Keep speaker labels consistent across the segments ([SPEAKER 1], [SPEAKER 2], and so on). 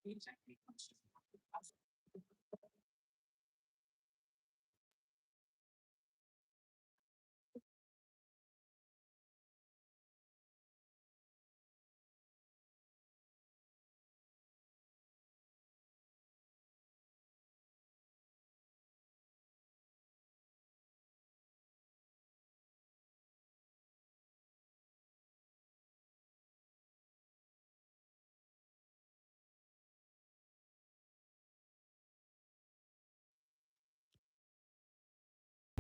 [SPEAKER 1] I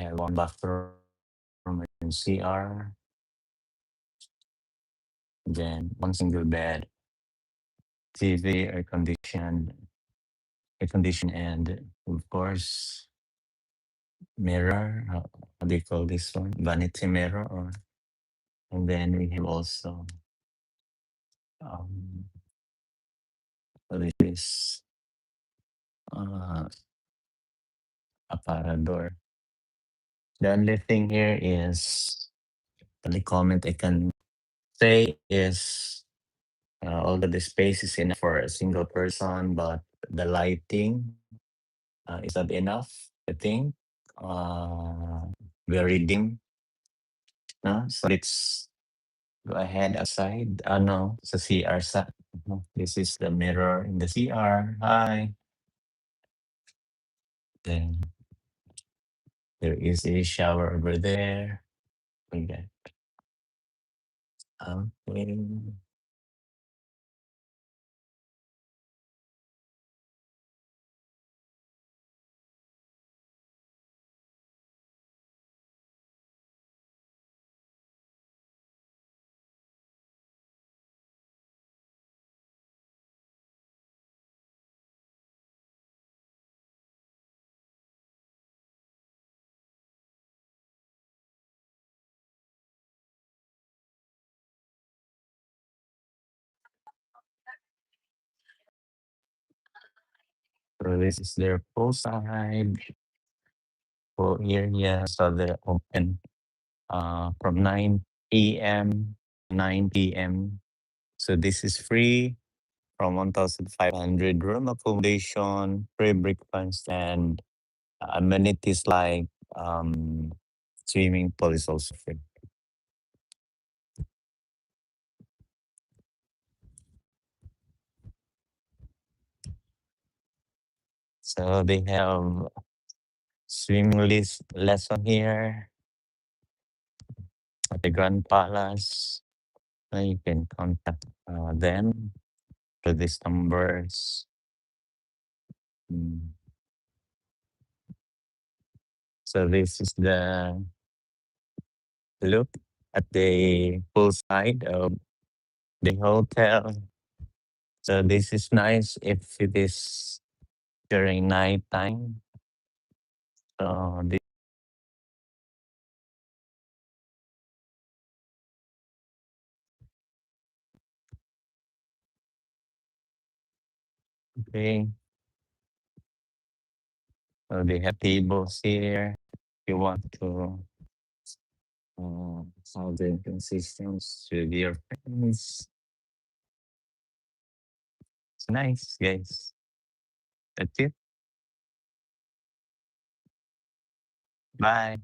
[SPEAKER 1] have one bathroom and CR, then one single bed, TV, air condition, and of course mirror. How do you call this one? Vanity mirror, or and then we have also um, what is this? Uh, aparador. The only thing here is the only comment I can say is although the space is enough for a single person, but the lighting is not enough. I think uh, very dim. So let's go ahead outside. No, sa CR sa. This is the mirror in the CR. Hi. Then there is a shower over there. We got okay. So this is their poolside pool area. So they're open from 9 p.m. 9 p.m. So this is free from 1,500 room accommodation, free breakfast, and amenities like swimming pool is also free. So they have lesson here at the Grand Palace. You can contact them to these numbers. Mm. So this is the look at the poolside of the hotel. So this is nice if it is during night time. So this okay. So they have tables here. If you want to have the consistency with your friends. It's nice, guys. That's it. Bye.